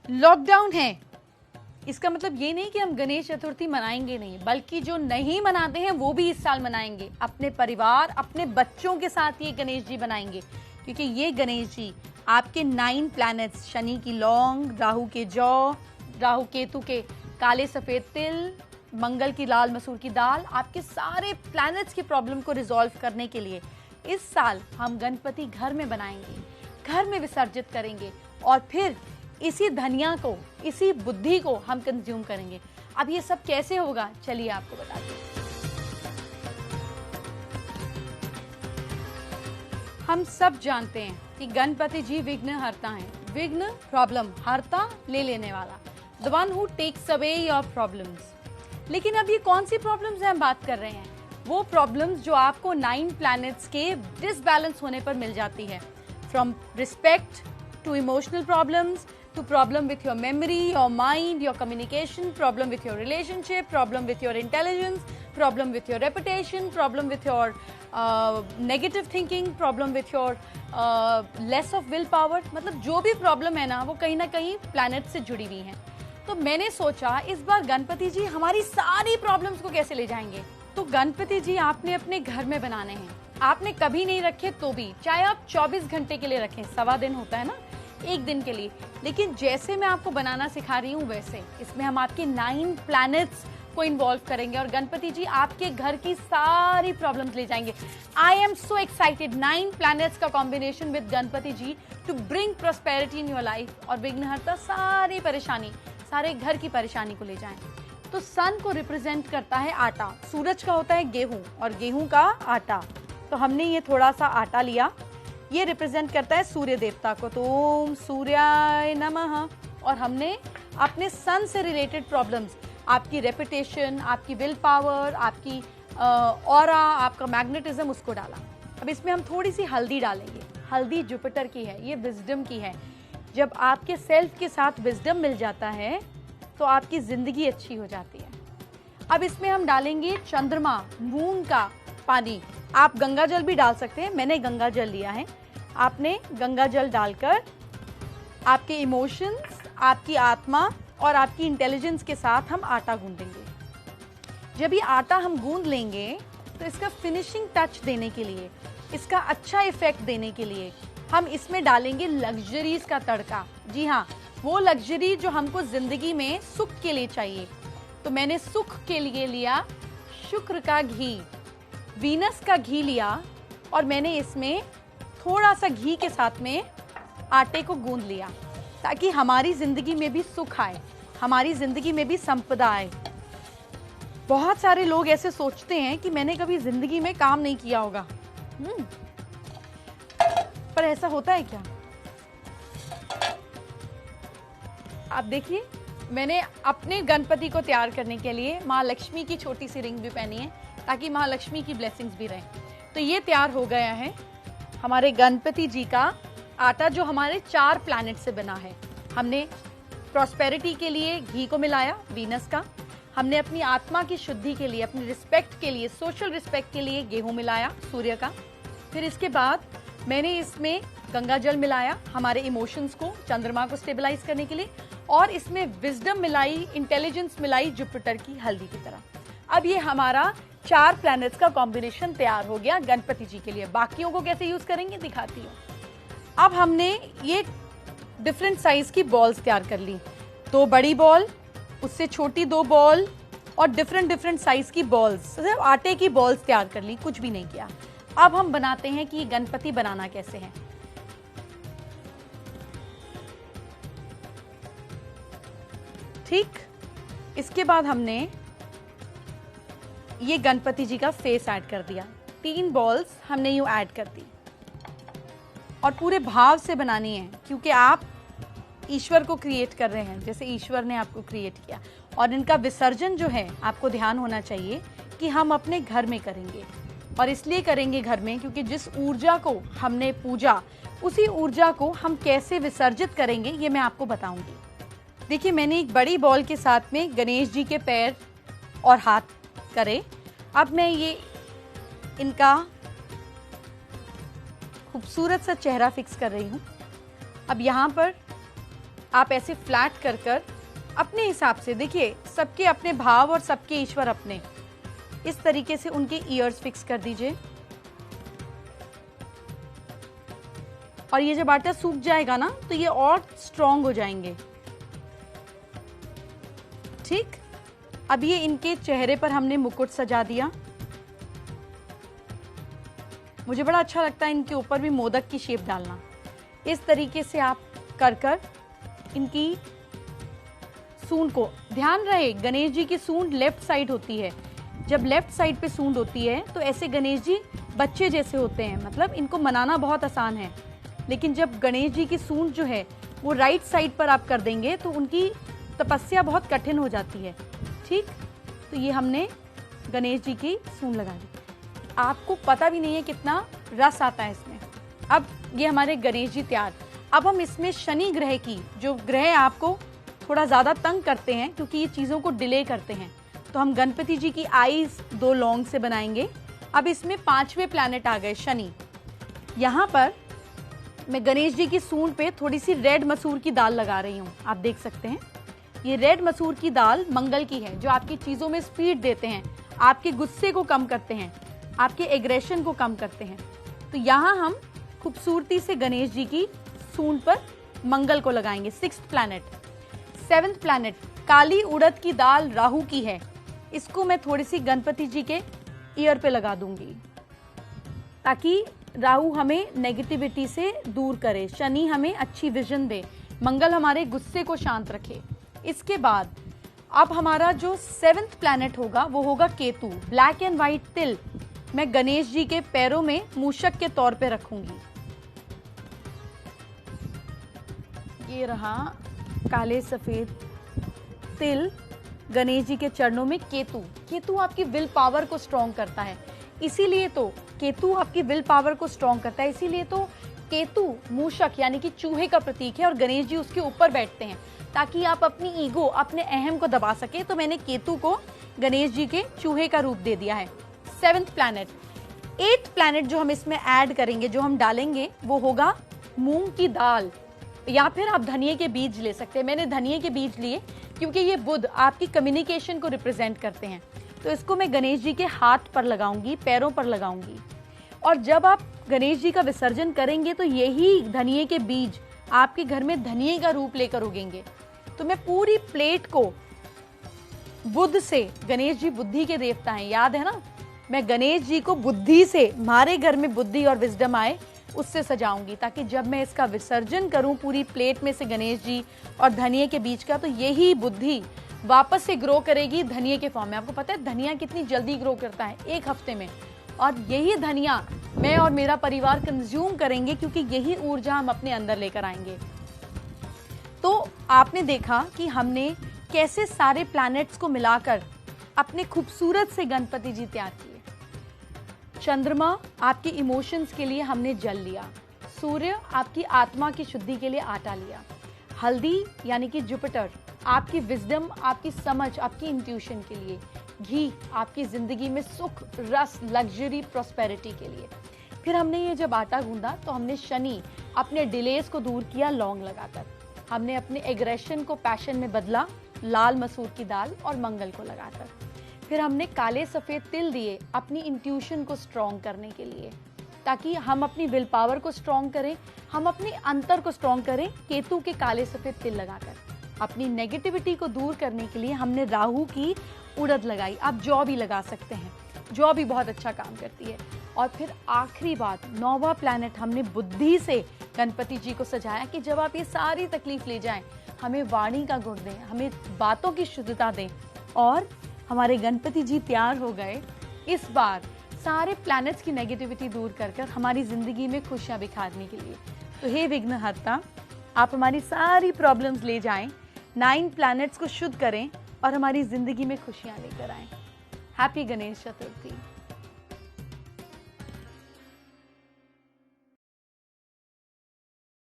Lockdown है, इसका मतलब ये नहीं कि हम गणेश चतुर्थी मनाएंगे नहीं, बल्कि जो नहीं मनाते हैं वो भी इस साल मनाएंगे। अपने परिवार, अपने बच्चों के साथ ये गणेश जी बनाएंगे, क्योंकि ये गणेश जी आपके 9 प्लैनेट्स, शनि की लौंग, राहु के जौ, राहु केतु के काले सफेद तिल, मंगल की लाल मसूर की दाल, आपके सारे प्लैनेट्स की प्रॉब्लम को रिजॉल्व करने के लिए इस साल हम गणपति घर में बनाएंगे, घर में विसर्जित करेंगे और फिर इसी धनिया को, इसी बुद्धि को हम कंज्यूम करेंगे। अब ये सब कैसे होगा, चलिए आपको बताते हैं। हम सब जानते हैं कि गणपति जी विघ्न हरता हैं। विघ्न प्रॉब्लम, हरता ले लेने वाला, the one who takes away your problems. लेकिन अब ये कौन सी प्रॉब्लम्स हैं हम बात कर रहे हैं? वो प्रॉब्लम्स जो आपको 9 प्लैनेट्स के डिसबैलेंस होने पर मिल जाती है। From respect to emotional problems, to problem with your memory, your mind, your communication, problem with your relationship, problem with your intelligence, problem with your reputation, problem with your negative thinking, problem with your less of willpower। मतलब जो भी problem है ना, वो कहीं ना कहीं planet से जुड़ी हुई हैं। तो मैंने सोचा इस बार गणपति जी हमारी सारी प्रॉब्लम्स को कैसे ले जाएंगे। तो गणपति जी आपने अपने घर में बनाने हैं, आपने कभी नहीं रखे तो भी, चाहे आप 24 घंटे के लिए रखें, सवा दिन होता है ना, एक दिन के लिए। लेकिन जैसे मैं आपको बनाना सिखा रही हूँ वैसे इसमें हम आपके 9 प्लैनेट्स को इन्वॉल्व करेंगे और गणपति जी आपके घर की सारी प्रॉब्लम्स ले जाएंगे। I am so excited. 9 planets का combination with Ganpati ji to bring prosperity in your life और विघ्नहर्ता सारी परेशानी, सारे घर की परेशानी को ले जाएं। तो सन को रिप्रेजेंट करता है आटा, सूरज का होता है गेहूं और गेहूं का आटा। तो हमने ये थोड़ा सा आटा लिया, ये रिप्रेजेंट करता है सूर्य देवता को, तो ओम सूर्याय नमः। और हमने अपने सन से रिलेटेड प्रॉब्लम्स, आपकी रेपुटेशन, आपकी विल पावर, आपकी ऑरा, आपका मैग्नेटिज्म, उसको डाला। अब इसमें हम थोड़ी सी हल्दी डालेंगे। हल्दी जुपिटर की है, ये विजडम की है। जब आपके सेल्फ के साथ विजडम मिल जाता है तो आपकी जिंदगी अच्छी हो जाती है। अब इसमें हम डालेंगे चंद्रमा, मून का पानी। आप गंगा जल भी डाल सकते हैं, मैंने गंगा जल लिया है। आपने गंगा जल डालकर आपके इमोशंस, आपकी आत्मा और आपकी इंटेलिजेंस के साथ हम आटा गूंदेंगे। जब ये आटा हम गूंद लेंगे तो इसका फिनिशिंग टच देने के लिए, इसका अच्छा इफेक्ट देने के लिए हम इसमें डालेंगे लग्जरीज का तड़का। जी हाँ, वो लग्जरी जो हमको जिंदगी में सुख के लिए चाहिए। तो मैंने सुख के लिए लिया शुक्र का घी, वीनस का घी लिया और मैंने इसमें थोड़ा सा घी के साथ में आटे को गूंद लिया, ताकि हमारी जिंदगी में भी सुख आए, हमारी जिंदगी में भी संपदा आए। बहुत सारे लोग ऐसे सोचते हैं कि मैंने कभी जिंदगी में काम नहीं किया होगा, पर ऐसा होता है क्या? आप देखिए, मैंने अपने गणपति को तैयार करने के लिए माँ लक्ष्मी की छोटी सी रिंग भी पहनी है, ताकि माँ लक्ष्मी की ब्लेसिंग्स भी रहें। तो ये तैयार हो गया है हमारे गणपति जी का आटा, जो हमारे 4 प्लैनेट से बना है। हमने प्रॉस्पेरिटी के लिए घी को मिलाया, वीनस का। हमने अपनी आत्मा की शुद्धि के लिए, अपनी रिस्पेक्ट के लिए, सोशल रिस्पेक्ट के लिए गेहूं मिलाया, सूर्य का। फिर इसके बाद मैंने इसमें गंगा जल मिलाया, हमारे इमोशंस को, चंद्रमा को स्टेबलाइज करने के लिए। और इसमें विजडम मिलाई, इंटेलिजेंस मिलाई, जुपिटर की हल्दी की तरह। अब ये हमारा 4 प्लैनेट्स का कॉम्बिनेशन तैयार हो गया गणपति जी के लिए। बाकियों को कैसे यूज करेंगे दिखाती हूँ। अब हमने ये डिफरेंट साइज की बॉल्स तैयार कर ली, 2 बड़ी बॉल, उससे छोटी 2 बॉल और डिफरेंट साइज की बॉल्स, सिर्फ आटे की बॉल्स तैयार कर ली, कुछ भी नहीं किया। अब हम बनाते हैं कि गणपति बनाना कैसे है। ठीक, इसके बाद हमने ये गणपति जी का फेस ऐड कर दिया। 3 बॉल्स हमने यूं ऐड कर दी और पूरे भाव से बनानी है, क्योंकि आप ईश्वर को क्रिएट कर रहे हैं जैसे ईश्वर ने आपको क्रिएट किया। और इनका विसर्जन जो है, आपको ध्यान होना चाहिए कि हम अपने घर में करेंगे। और इसलिए करेंगे घर में क्योंकि जिस ऊर्जा को हमने पूजा, उसी ऊर्जा को हम कैसे विसर्जित करेंगे ये मैं आपको बताऊंगी। देखिए, मैंने एक बड़ी बॉल के साथ में गणेश जी के पैर और हाथ करे। अब मैं ये इनका खूबसूरत सा चेहरा फिक्स कर रही हूँ। अब यहाँ पर आप ऐसे फ्लैट कर कर अपने हिसाब से, देखिए सबके अपने भाव और सबके ईश्वर अपने, इस तरीके से उनके ईयर्स फिक्स कर दीजिए। और ये जब आटा सूख जाएगा ना तो ये और स्ट्रॉन्ग हो जाएंगे। ठीक, अब ये इनके चेहरे पर हमने मुकुट सजा दिया। मुझे बड़ा अच्छा लगता है इनके ऊपर भी मोदक की शेप डालना। इस तरीके से आप कर कर इनकी सूंड को, ध्यान रहे गणेश जी की सूंड लेफ्ट साइड होती है। जब लेफ्ट साइड पे सूंड होती है तो ऐसे गणेश जी बच्चे जैसे होते हैं, मतलब इनको मनाना बहुत आसान है। लेकिन जब गणेश जी की सूंड जो है वो राइट साइड पर आप कर देंगे तो उनकी तपस्या बहुत कठिन हो जाती है। ठीक, तो ये हमने गणेश जी की सूंड लगा दी। आपको पता भी नहीं है कितना रस आता है इसमें। अब ये हमारे गणेश जी तैयार। अब हम इसमें शनि ग्रह की, जो ग्रह आपको थोड़ा ज़्यादा तंग करते हैं क्योंकि ये चीज़ों को डिले करते हैं, तो हम गणपति जी की आईज 2 लौंग से बनाएंगे। अब इसमें 5वें प्लैनेट आ गए शनि। यहाँ पर मैं गणेश जी की सूंड पे थोड़ी सी रेड मसूर की दाल लगा रही हूँ। आप देख सकते हैं ये रेड मसूर की दाल मंगल की है, जो आपकी चीज़ों में स्पीड देते हैं, आपके गुस्से को कम करते हैं, आपके एग्रेशन को कम करते हैं। तो यहाँ हम खूबसूरती से गणेश जी की सूंड पर मंगल को लगाएंगे। 6th planet. 7th प्लैनेट काली उड़द की दाल राहु की है, इसको मैं थोड़ी सी गणपति जी के ईयर पे लगा दूंगी ताकि राहु हमें नेगेटिविटी से दूर करे, शनि हमें अच्छी विजन दे, मंगल हमारे गुस्से को शांत रखे। इसके बाद अब हमारा जो 7th प्लैनेट होगा वो होगा केतु। ब्लैक एंड व्हाइट तिल मैं गणेश जी के पैरों में मूषक के तौर पे रखूंगी। ये रहा काले सफेद तिल गणेश जी के चरणों में। केतु, केतु आपकी विल पावर को स्ट्रॉन्ग करता है, इसीलिए तो केतु आपकी विल पावर को स्ट्रॉन्ग करता है, इसीलिए तो केतु मूषक यानी कि चूहे का प्रतीक है और गणेश जी उसके ऊपर बैठते हैं ताकि आप अपनी ईगो, अपने अहम को दबा सके। तो मैंने केतु को गणेश जी के चूहे का रूप दे दिया है। 7th planet. 8th प्लैनेट जो हम इसमें ऐड करेंगे, जो हम डालेंगे, वो होगा मूंग की दाल, या फिर आप धनिये के बीज ले सकते हैं। मैंने धनिये के बीज लिए क्योंकि ये बुध आपकी कम्युनिकेशन को रिप्रेजेंट करते हैं। तो इसको मैं गणेश जी के हाथ पर लगाऊंगी, पैरों पर लगाऊंगी। और जब आप गणेश जी का विसर्जन करेंगे तो यही धनिये के बीज आपके घर में धनिये का रूप लेकर उगेंगे। तो मैं पूरी प्लेट को बुध से, गणेश जी बुद्धि के देवता हैं, याद है ना, मैं गणेश जी को बुद्धि से, हमारे घर में बुद्धि और विजडम आए, उससे सजाऊंगी ताकि जब मैं इसका विसर्जन करूं पूरी प्लेट में से गणेश जी और धनिये के बीज का, तो यही बुद्धि वापस से ग्रो करेगी धनिये के फॉर्म में। आपको पता है धनिया कितनी जल्दी ग्रो करता है, 1 हफ्ते में, और यही धनिया मैं और मेरा परिवार कंज्यूम करेंगे क्योंकि यही ऊर्जा हम अपने अंदर लेकर आएंगे। तो आपने देखा कि हमने कैसे सारे प्लैनेट्स को मिलाकर अपने खूबसूरत से गणपति जी तैयार किए। चंद्रमा आपके इमोशंस के लिए हमने जल लिया, सूर्य आपकी आत्मा की शुद्धि के लिए आटा लिया, हल्दी यानी कि जुपिटर आपकी विजडम, आपकी समझ, आपकी इंट्यूशन के लिए, घी आपकी जिंदगी में सुख, रस, लग्जरी, प्रॉस्पेरिटी के लिए। फिर हमने ये जब आटा गूंदा तो हमने शनि, अपने डिलेस को दूर किया लौंग लगाकर, हमने अपने एग्रेशन को पैशन में बदला लाल मसूर की दाल और मंगल को लगाकर। फिर हमने काले सफ़ेद तिल दिए अपनी इंट्यूशन को स्ट्रॉन्ग करने के लिए, ताकि हम अपनी विल पावर को स्ट्रॉन्ग करें, हम अपने अंतर को स्ट्रॉन्ग करें। केतु के काले सफ़ेद तिल लगाकर अपनी नेगेटिविटी को दूर करने के लिए हमने राहु की उड़द लगाई। आप जौ भी लगा सकते हैं, जौ भी बहुत अच्छा काम करती है। और फिर आखिरी बात, 9वां प्लैनेट हमने बुद्धि से गणपति जी को सजाया कि जब आप ये सारी तकलीफ ले जाएं, हमें वाणी का गुण दें, हमें बातों की शुद्धता दें। और हमारे गणपति जी तैयार हो गए इस बार सारे प्लैनेट्स की नेगेटिविटी दूर कर कर हमारी जिंदगी में खुशियां बिखारने के लिए। तो हे विघ्नहर्ता, आप हमारी सारी प्रॉब्लम्स ले जाएं, 9 प्लैनेट्स को शुद्ध करें और हमारी जिंदगी में खुशियां लेकर आएं। हैप्पी गणेश चतुर्थी।